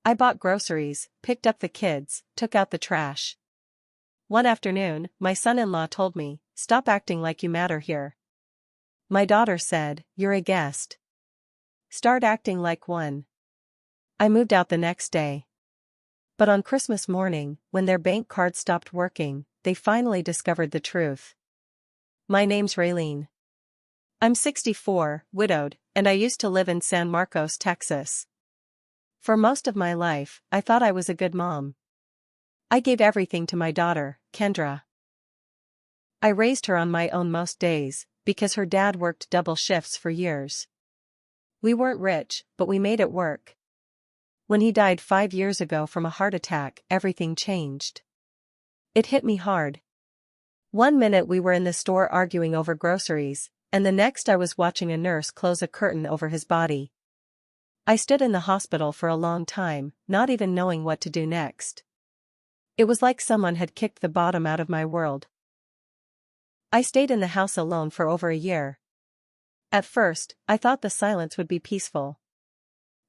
I bought groceries, picked up the kids, took out the trash. One afternoon, my son-in-law told me, "Stop acting like you matter here." My daughter said, "You're a guest. Start acting like one." I moved out the next day. But on Christmas morning, when their bank card stopped working, they finally discovered the truth. My name's Railene. I'm 64, widowed, and I used to live in San Marcos, Texas. For most of my life, I thought I was a good mom. I gave everything to my daughter, Kendra. I raised her on my own most days, because her dad worked double shifts for years. We weren't rich, but we made it work. When he died 5 years ago from a heart attack, everything changed. It hit me hard. One minute we were in the store arguing over groceries, and the next I was watching a nurse close a curtain over his body. I stood in the hospital for a long time, not even knowing what to do next. It was like someone had kicked the bottom out of my world. I stayed in the house alone for over a year. At first, I thought the silence would be peaceful.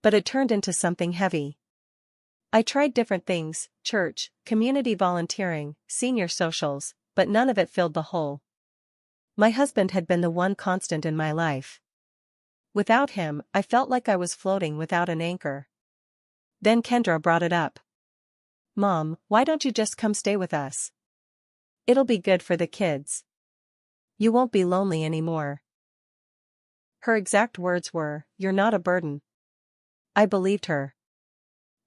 But it turned into something heavy. I tried different things, church, community volunteering, senior socials, but none of it filled the hole. My husband had been the one constant in my life. Without him, I felt like I was floating without an anchor. Then Kendra brought it up. "Mom, why don't you just come stay with us? It'll be good for the kids. You won't be lonely anymore." Her exact words were, "You're not a burden." I believed her.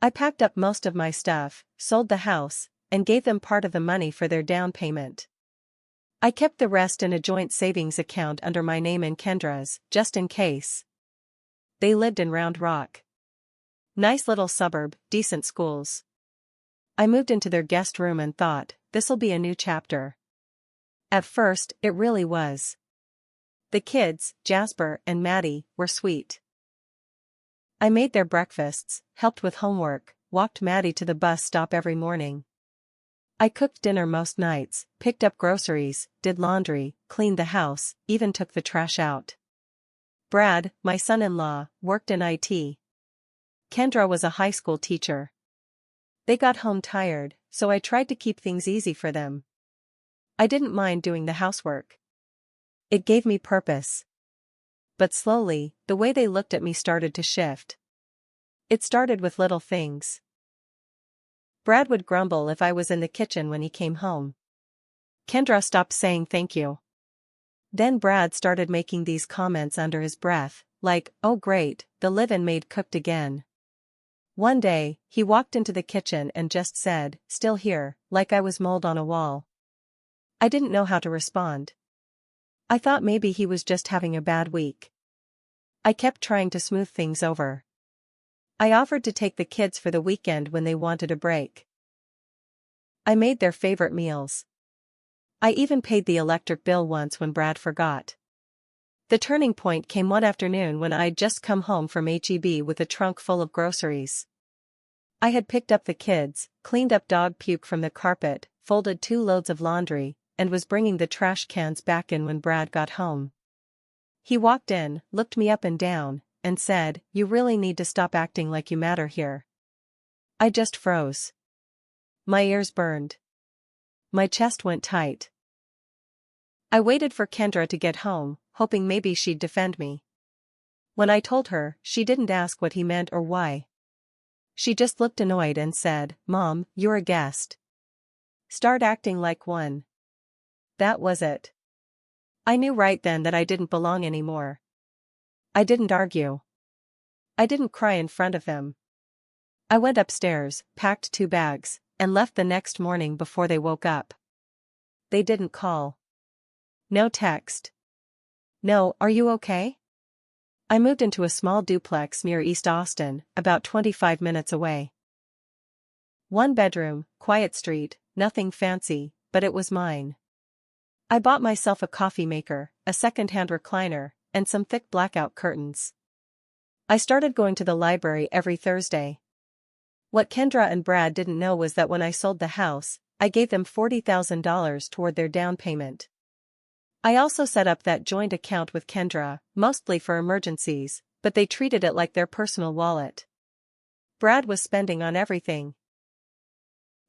I packed up most of my stuff, sold the house, and gave them part of the money for their down payment. I kept the rest in a joint savings account under my name and Kendra's, just in case. They lived in Round Rock. Nice little suburb, decent schools. I moved into their guest room and thought, this'll be a new chapter. At first, it really was. The kids, Jasper and Maddie, were sweet. I made their breakfasts, helped with homework, walked Maddie to the bus stop every morning. I cooked dinner most nights, picked up groceries, did laundry, cleaned the house, even took the trash out. Brad, my son-in-law, worked in IT. Kendra was a high school teacher. They got home tired, so I tried to keep things easy for them. I didn't mind doing the housework. It gave me purpose. But slowly, the way they looked at me started to shift. It started with little things. Brad would grumble if I was in the kitchen when he came home. Kendra stopped saying thank you. Then Brad started making these comments under his breath, like, "Oh great, the live-in maid cooked again." One day, he walked into the kitchen and just said, "Still here," like I was mold on a wall. I didn't know how to respond. I thought maybe he was just having a bad week. I kept trying to smooth things over. I offered to take the kids for the weekend when they wanted a break. I made their favorite meals. I even paid the electric bill once when Brad forgot. The turning point came one afternoon when I'd just come home from HEB with a trunk full of groceries. I had picked up the kids, cleaned up dog puke from the carpet, folded 2 loads of laundry, and was bringing the trash cans back in when Brad got home. He walked in, looked me up and down, and said, "You really need to stop acting like you matter here." I just froze. My ears burned. My chest went tight. I waited for Kendra to get home, hoping maybe she'd defend me. When I told her, she didn't ask what he meant or why. She just looked annoyed and said, "Mom, you're a guest. Start acting like one." That was it. I knew right then that I didn't belong anymore. I didn't argue. I didn't cry in front of him. I went upstairs, packed 2 bags, and left the next morning before they woke up. They didn't call. No text. No, "Are you okay?" I moved into a small duplex near East Austin, about 25 minutes away. 1 bedroom, quiet street, nothing fancy, but it was mine. I bought myself a coffee maker, a second-hand recliner, and some thick blackout curtains. I started going to the library every Thursday. What Kendra and Brad didn't know was that when I sold the house, I gave them $40,000 toward their down payment. I also set up that joint account with Kendra, mostly for emergencies, but they treated it like their personal wallet. Brad was spending on everything.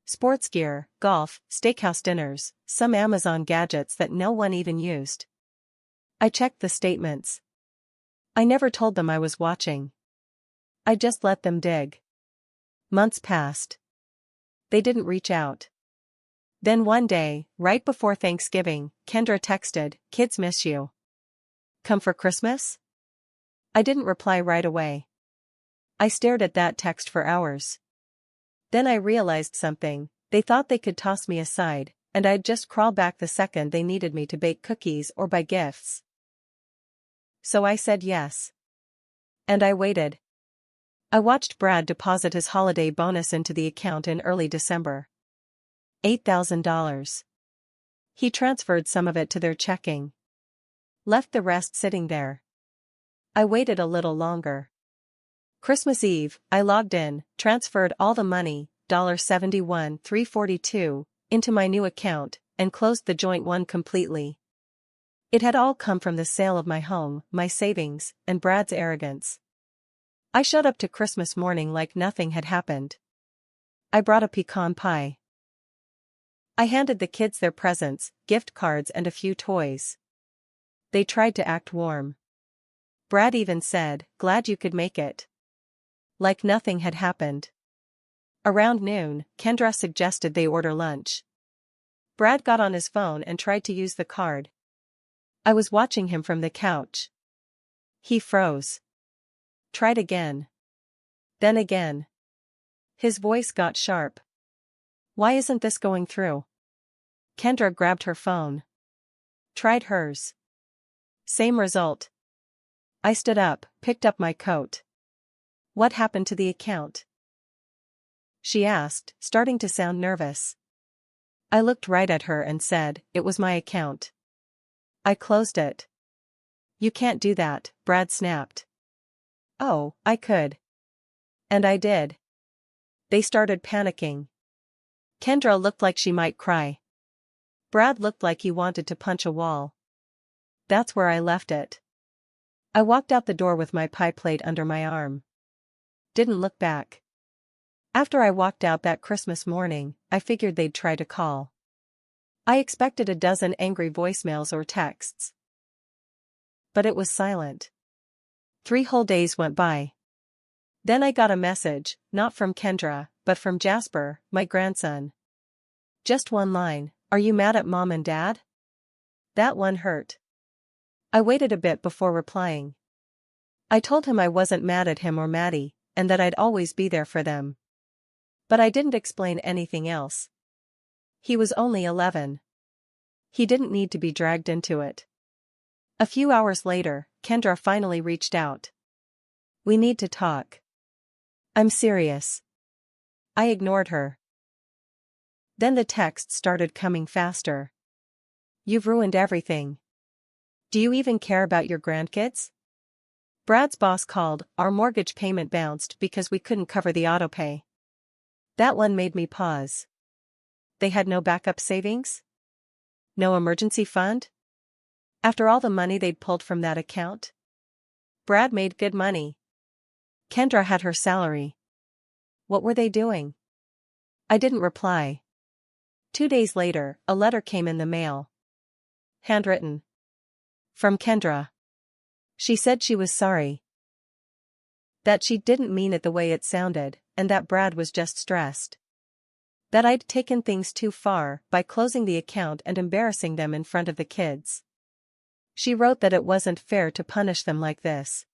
Sports gear, golf, steakhouse dinners, some Amazon gadgets that no one even used. I checked the statements. I never told them I was watching. I just let them dig. Months passed. They didn't reach out. Then one day, right before Thanksgiving, Kendra texted, "Kids miss you. Come for Christmas?" I didn't reply right away. I stared at that text for hours. Then I realized something. They thought they could toss me aside, and I'd just crawl back the second they needed me to bake cookies or buy gifts. So I said yes. And I waited. I watched Brad deposit his holiday bonus into the account in early December. $8,000. He transferred some of it to their checking. Left the rest sitting there. I waited a little longer. Christmas Eve, I logged in, transferred all the money, $71,342, into my new account, and closed the joint one completely. It had all come from the sale of my home, my savings, and Brad's arrogance. I showed up to Christmas morning like nothing had happened. I brought a pecan pie. I handed the kids their presents, gift cards and a few toys. They tried to act warm. Brad even said, "Glad you could make it." Like nothing had happened. Around noon, Kendra suggested they order lunch. Brad got on his phone and tried to use the card. I was watching him from the couch. He froze. Tried again. Then again. His voice got sharp. "Why isn't this going through?" Kendra grabbed her phone. Tried hers. Same result. I stood up, picked up my coat. "What happened to the account?" she asked, starting to sound nervous. I looked right at her and said, "It was my account. I closed it." "You can't do that," Brad snapped. "Oh, I could." And I did. They started panicking. Kendra looked like she might cry. Brad looked like he wanted to punch a wall. That's where I left it. I walked out the door with my pie plate under my arm. Didn't look back. After I walked out that Christmas morning, I figured they'd try to call. I expected a dozen angry voicemails or texts. But it was silent. 3 whole days went by. Then I got a message, not from Kendra, but from Jasper, my grandson. Just one line, "Are you mad at Mom and Dad?" That one hurt. I waited a bit before replying. I told him I wasn't mad at him or Maddie, and that I'd always be there for them. But I didn't explain anything else. He was only 11. He didn't need to be dragged into it. A few hours later, Kendra finally reached out. "We need to talk." "I'm serious." I ignored her. Then the texts started coming faster. "You've ruined everything. Do you even care about your grandkids?" Brad's boss called, "Our mortgage payment bounced because we couldn't cover the autopay." That one made me pause. They had no backup savings? No emergency fund? After all the money they'd pulled from that account? Brad made good money. Kendra had her salary. What were they doing? I didn't reply. 2 days later, a letter came in the mail. Handwritten. From Kendra. She said she was sorry. That she didn't mean it the way it sounded, and that Brad was just stressed. That I'd taken things too far by closing the account and embarrassing them in front of the kids. She wrote that it wasn't fair to punish them like this.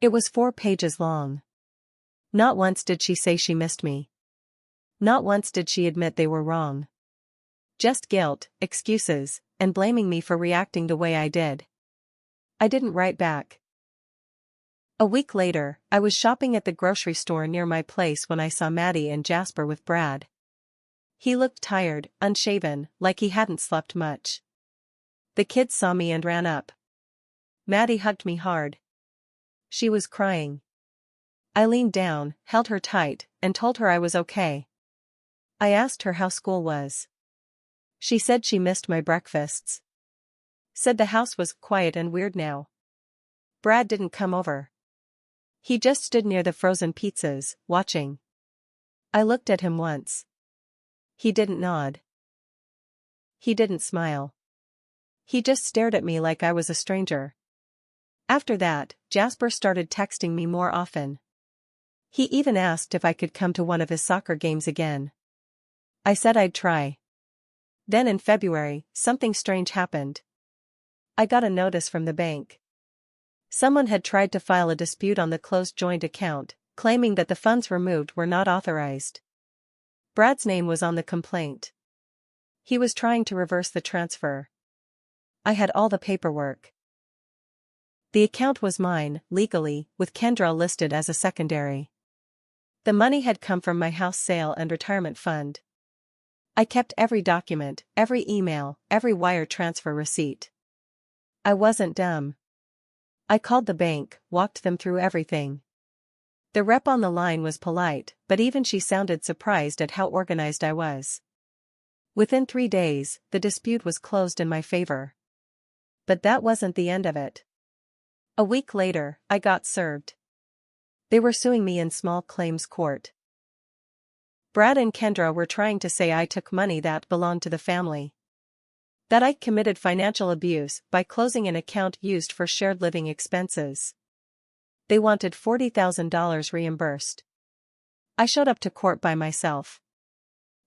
It was 4 pages long. Not once did she say she missed me. Not once did she admit they were wrong. Just guilt, excuses, and blaming me for reacting the way I did. I didn't write back. A week later, I was shopping at the grocery store near my place when I saw Maddie and Jasper with Brad. He looked tired, unshaven, like he hadn't slept much. The kids saw me and ran up. Maddie hugged me hard. She was crying. I leaned down, held her tight, and told her I was okay. I asked her how school was. She said she missed my breakfasts. Said the house was quiet and weird now. Brad didn't come over. He just stood near the frozen pizzas, watching. I looked at him once. He didn't nod. He didn't smile. He just stared at me like I was a stranger. After that, Jasper started texting me more often. He even asked if I could come to one of his soccer games again. I said I'd try. Then in February, something strange happened. I got a notice from the bank. Someone had tried to file a dispute on the closed joint account, claiming that the funds removed were not authorized. Brad's name was on the complaint. He was trying to reverse the transfer. I had all the paperwork. The account was mine, legally, with Kendra listed as a secondary. The money had come from my house sale and retirement fund. I kept every document, every email, every wire transfer receipt. I wasn't dumb. I called the bank, walked them through everything. The rep on the line was polite, but even she sounded surprised at how organized I was. Within 3 days, the dispute was closed in my favor. But that wasn't the end of it. A week later, I got served. They were suing me in small claims court. Brad and Kendra were trying to say I took money that belonged to the family. That I committed financial abuse by closing an account used for shared living expenses. They wanted $40,000 reimbursed. I showed up to court by myself.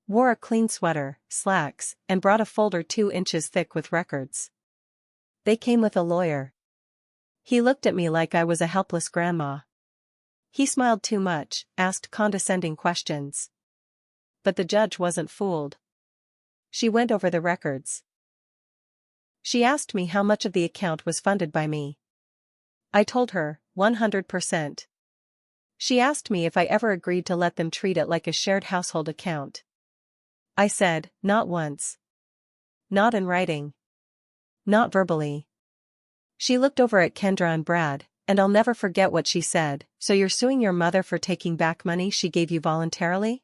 Wore a clean sweater, slacks, and brought a folder 2 inches thick with records. They came with a lawyer. He looked at me like I was a helpless grandma. He smiled too much, asked condescending questions. But the judge wasn't fooled. She went over the records. She asked me how much of the account was funded by me. I told her, 100%. She asked me if I ever agreed to let them treat it like a shared household account. I said, not once. Not in writing. Not verbally. She looked over at Kendra and Brad, and I'll never forget what she said. So you're suing your mother for taking back money she gave you voluntarily?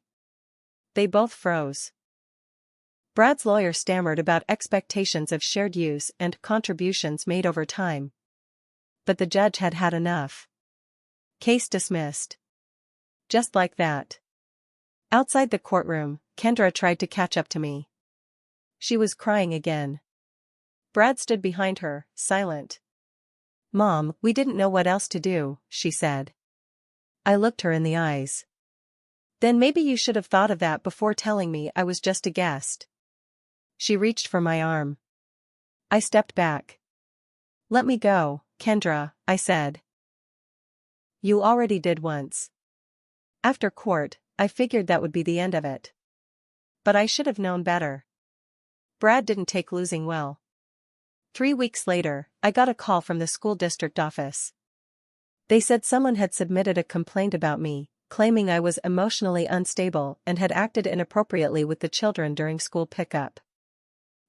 They both froze. Brad's lawyer stammered about expectations of shared use and contributions made over time. But the judge had had enough. Case dismissed. Just like that. Outside the courtroom, Kendra tried to catch up to me. She was crying again. Brad stood behind her, silent. Mom, we didn't know what else to do, she said. I looked her in the eyes. Then maybe you should have thought of that before telling me I was just a guest. She reached for my arm. I stepped back. Let me go, Kendra, I said. You already did once. After court, I figured that would be the end of it. But I should have known better. Brad didn't take losing well. 3 weeks later, I got a call from the school district office. They said someone had submitted a complaint about me, claiming I was emotionally unstable and had acted inappropriately with the children during school pickup.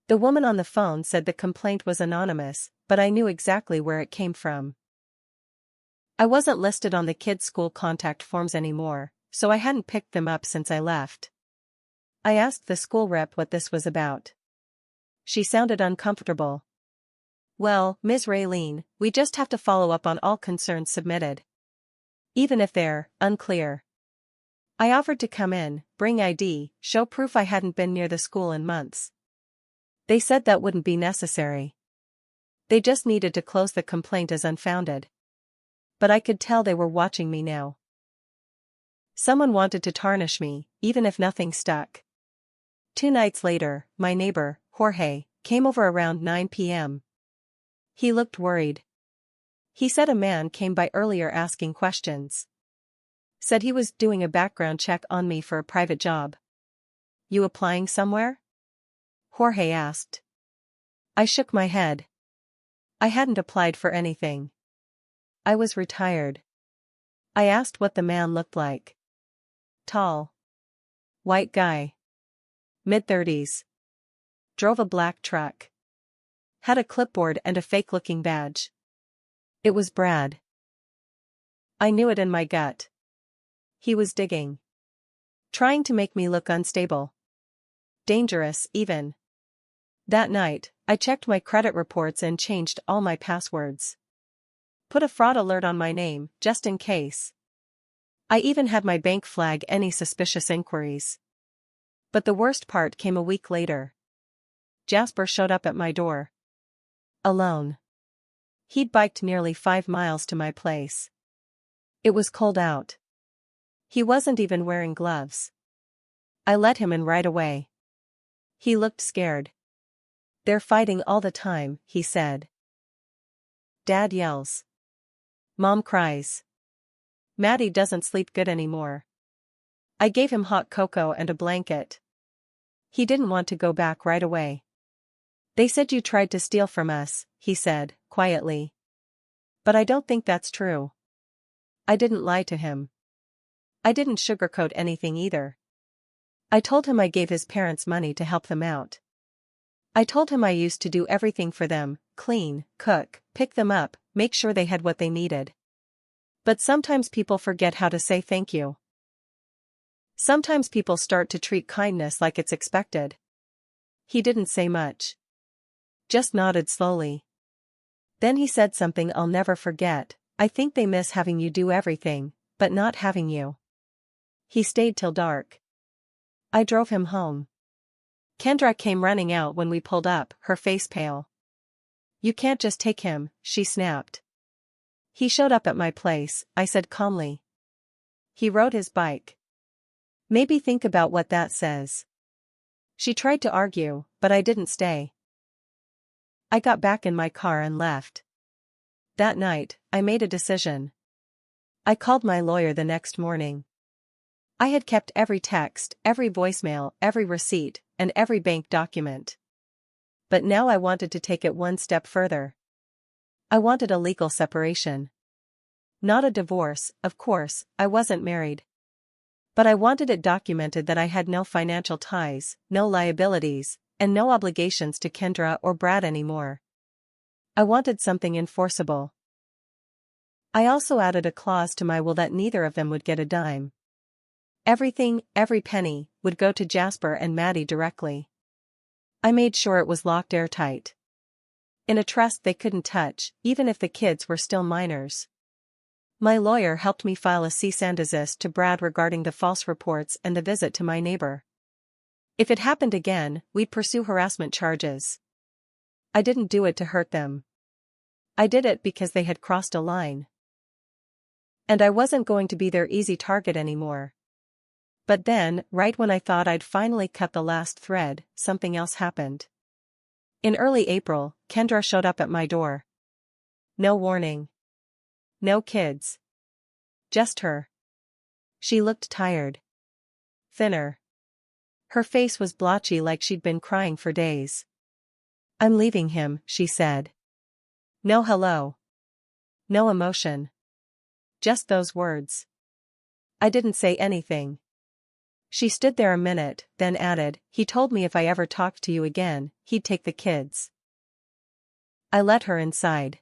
The woman on the phone said the complaint was anonymous, but I knew exactly where it came from. I wasn't listed on the kids' school contact forms anymore, so I hadn't picked them up since I left. I asked the school rep what this was about. She sounded uncomfortable. Well, Ms. Railene, we just have to follow up on all concerns submitted. Even if they're unclear. I offered to come in, bring ID, show proof I hadn't been near the school in months. They said that wouldn't be necessary. They just needed to close the complaint as unfounded. But I could tell they were watching me now. Someone wanted to tarnish me, even if nothing stuck. 2 nights later, my neighbor, Jorge, came over around 9 p.m. He looked worried. He said a man came by earlier asking questions. Said he was doing a background check on me for a private job. You applying somewhere? Jorge asked. I shook my head. I hadn't applied for anything. I was retired. I asked what the man looked like. Tall. White guy. Mid-30s. Drove a black truck. Had a clipboard and a fake-looking badge. It was Brad. I knew it in my gut. He was digging. Trying to make me look unstable. Dangerous, even. That night, I checked my credit reports and changed all my passwords. Put a fraud alert on my name, just in case. I even had my bank flag any suspicious inquiries. But the worst part came a week later. Jasper showed up at my door. Alone. He'd biked nearly 5 miles to my place. It was cold out. He wasn't even wearing gloves. I let him in right away. He looked scared. "They're fighting all the time," he said. Dad yells. Mom cries. Maddie doesn't sleep good anymore. I gave him hot cocoa and a blanket. He didn't want to go back right away. "They said you tried to steal from us," he said, quietly. "But I don't think that's true." I didn't lie to him. I didn't sugarcoat anything either. I told him I gave his parents money to help them out. I told him I used to do everything for them: clean, cook, pick them up, make sure they had what they needed. But sometimes people forget how to say thank you. Sometimes people start to treat kindness like it's expected. He didn't say much. Just nodded slowly. Then he said something I'll never forget: "I think they miss having you do everything, but not having you." He stayed till dark. I drove him home. Kendra came running out when we pulled up, her face pale. "You can't just take him," she snapped. "He showed up at my place," I said calmly. "He rode his bike. Maybe think about what that says." She tried to argue, but I didn't stay. I got back in my car and left. That night, I made a decision. I called my lawyer the next morning. I had kept every text, every voicemail, every receipt, and every bank document. But now I wanted to take it one step further. I wanted a legal separation. Not a divorce, of course, I wasn't married. But I wanted it documented that I had no financial ties, no liabilities, and no obligations to Kendra or Brad anymore. I wanted something enforceable. I also added a clause to my will that neither of them would get a dime. Everything, every penny, would go to Jasper and Maddie directly. I made sure it was locked airtight. In a trust they couldn't touch, even if the kids were still minors. My lawyer helped me file a cease and desist to Brad regarding the false reports and the visit to my neighbor. If it happened again, we'd pursue harassment charges. I didn't do it to hurt them. I did it because they had crossed a line. And I wasn't going to be their easy target anymore. But then, right when I thought I'd finally cut the last thread, something else happened. In early April, Kendra showed up at my door. No warning. No kids. Just her. She looked tired. Thinner. Her face was blotchy like she'd been crying for days. "I'm leaving him," she said. No hello. No emotion. Just those words. I didn't say anything. She stood there a minute, then added, "He told me if I ever talked to you again, he'd take the kids." I let her inside.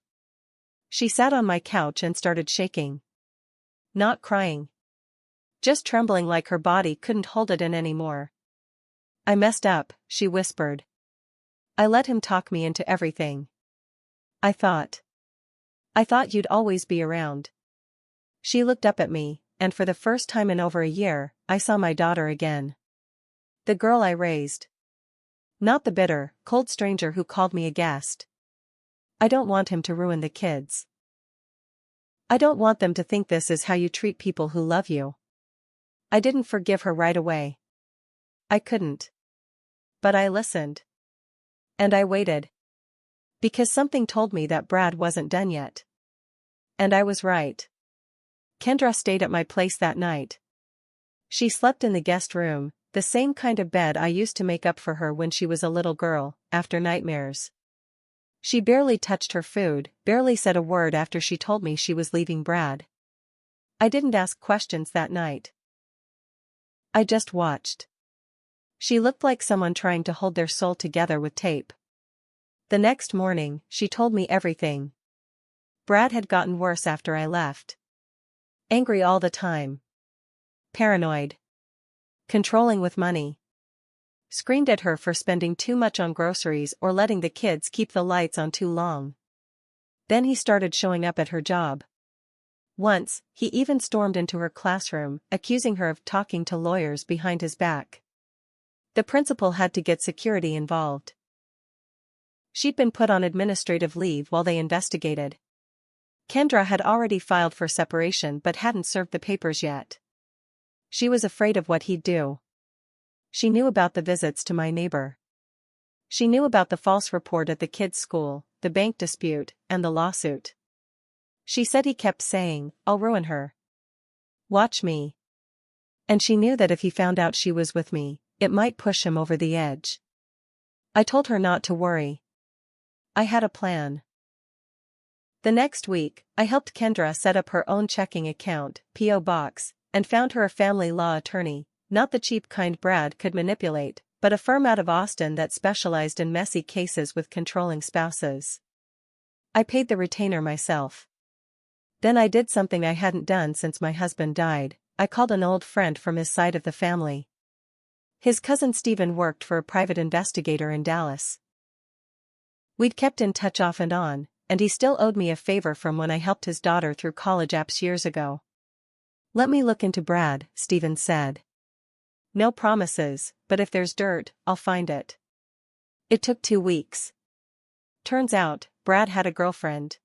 She sat on my couch and started shaking. Not crying. Just trembling like her body couldn't hold it in anymore. "I messed up," she whispered. "I let him talk me into everything. I thought you'd always be around." She looked up at me, and for the first time in over a year, I saw my daughter again. The girl I raised. Not the bitter, cold stranger who called me a guest. I don't want him to ruin the kids. I don't want them to think this is how you treat people who love you. I didn't forgive her right away. I couldn't. But I listened. And I waited. Because something told me that Brad wasn't done yet. And I was right. Kendra stayed at my place that night. She slept in the guest room, the same kind of bed I used to make up for her when she was a little girl, after nightmares. She barely touched her food, barely said a word after she told me she was leaving Brad. I didn't ask questions that night. I just watched. She looked like someone trying to hold their soul together with tape. The next morning, she told me everything. Brad had gotten worse after I left. Angry all the time. Paranoid. Controlling with money. Screamed at her for spending too much on groceries or letting the kids keep the lights on too long. Then he started showing up at her job. Once, he even stormed into her classroom, accusing her of talking to lawyers behind his back. The principal had to get security involved. She'd been put on administrative leave while they investigated. Kendra had already filed for separation but hadn't served the papers yet. She was afraid of what he'd do. She knew about the visits to my neighbor. She knew about the false report at the kids' school, the bank dispute, and the lawsuit. She said he kept saying, "I'll ruin her. Watch me." And she knew that if he found out she was with me, it might push him over the edge. I told her not to worry. I had a plan. The next week, I helped Kendra set up her own checking account, P.O. box, and found her a family law attorney, not the cheap kind Brad could manipulate, but a firm out of Austin that specialized in messy cases with controlling spouses. I paid the retainer myself. Then I did something I hadn't done since my husband died. I called an old friend from his side of the family. His cousin Stephen worked for a private investigator in Dallas. We'd kept in touch off and on, and he still owed me a favor from when I helped his daughter through college apps years ago. "Let me look into Brad," Stephen said. "No promises, but if there's dirt, I'll find it." It took 2 weeks. Turns out, Brad had a girlfriend.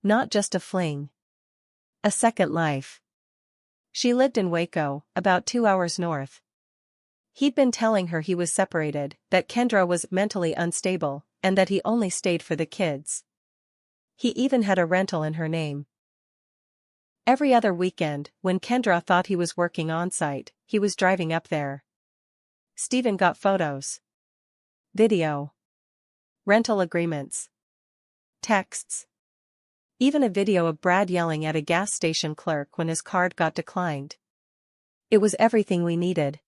Not just a fling. A second life. She lived in Waco, about 2 hours north. He'd been telling her he was separated, that Kendra was mentally unstable, and that he only stayed for the kids. He even had a rental in her name. Every other weekend, when Kendra thought he was working on-site, he was driving up there. Stephen got photos, video, rental agreements, texts. Even a video of Brad yelling at a gas station clerk when his card got declined. It was everything we needed.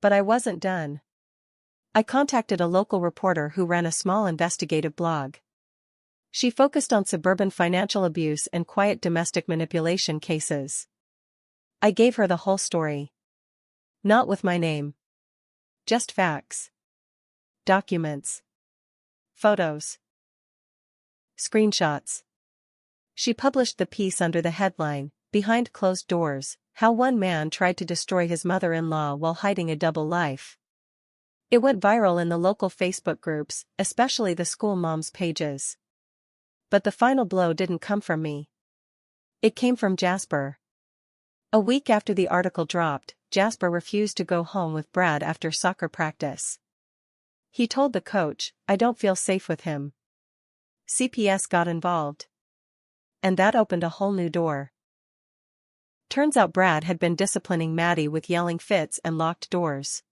But I wasn't done. I contacted a local reporter who ran a small investigative blog. She focused on suburban financial abuse and quiet domestic manipulation cases. I gave her the whole story. Not with my name. Just facts. Documents. Photos. Screenshots. She published the piece under the headline, "Behind Closed Doors, How One Man Tried to Destroy His Mother-in-Law While Hiding a Double Life." It went viral in the local Facebook groups, especially the school moms pages. But the final blow didn't come from me. It came from Jasper. A week after the article dropped, Jasper refused to go home with Brad after soccer practice. He told the coach, "I don't feel safe with him." CPS got involved. And that opened a whole new door. Turns out Brad had been disciplining Maddie with yelling fits and locked doors.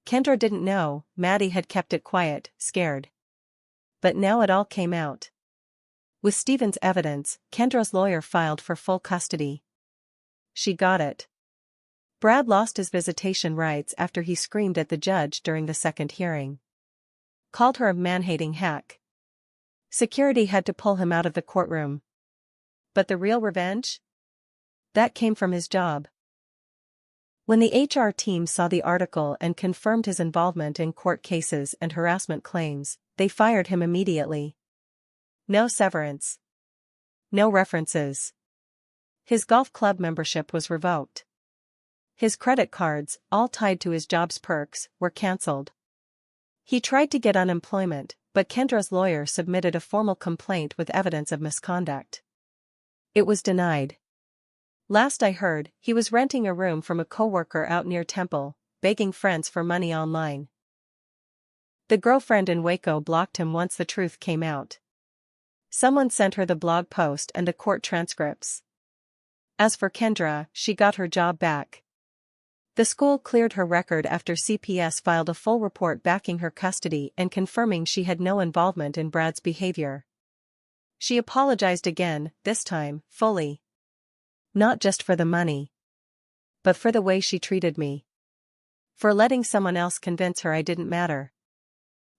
Kendra didn't know, Maddie had kept it quiet, scared. But now it all came out. With Stephen's evidence, Kendra's lawyer filed for full custody. She got it. Brad lost his visitation rights after he screamed at the judge during the second hearing. Called her a man-hating hack. Security had to pull him out of the courtroom. But the real revenge? That came from his job. When the HR team saw the article and confirmed his involvement in court cases and harassment claims, they fired him immediately. No severance. No references. His golf club membership was revoked. His credit cards, all tied to his job's perks, were cancelled. He tried to get unemployment, but Kendra's lawyer submitted a formal complaint with evidence of misconduct. It was denied. Last I heard, he was renting a room from a coworker out near Temple, begging friends for money online. The girlfriend in Waco blocked him once the truth came out. Someone sent her the blog post and the court transcripts. As for Kendra, she got her job back. The school cleared her record after CPS filed a full report backing her custody and confirming she had no involvement in Brad's behavior. She apologized again, this time, fully. Not just for the money, but for the way she treated me. For letting someone else convince her I didn't matter.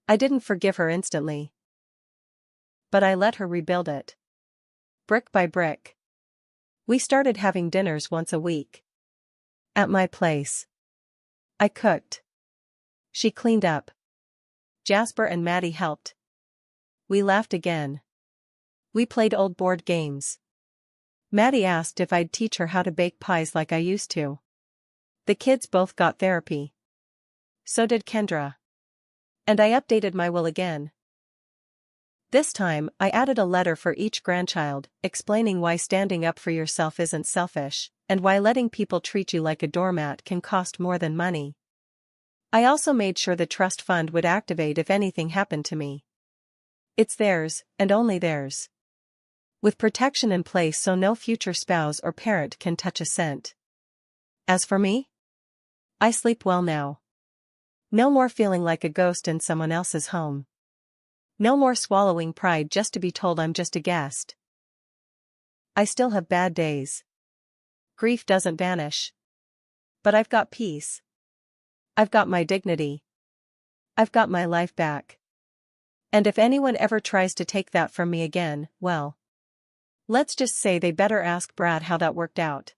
I didn't forgive her instantly. But I let her rebuild it. Brick by brick. We started having dinners once a week. At my place. I cooked. She cleaned up. Jasper and Maddie helped. We laughed again. We played old board games. Maddie asked if I'd teach her how to bake pies like I used to. The kids both got therapy. So did Kendra. And I updated my will again. This time, I added a letter for each grandchild, explaining why standing up for yourself isn't selfish, and why letting people treat you like a doormat can cost more than money. I also made sure the trust fund would activate if anything happened to me. It's theirs, and only theirs. With protection in place so no future spouse or parent can touch a cent. As for me? I sleep well now. No more feeling like a ghost in someone else's home. No more swallowing pride just to be told I'm just a guest. I still have bad days. Grief doesn't vanish. But I've got peace. I've got my dignity. I've got my life back. And if anyone ever tries to take that from me again, well, let's just say they better ask Brad how that worked out.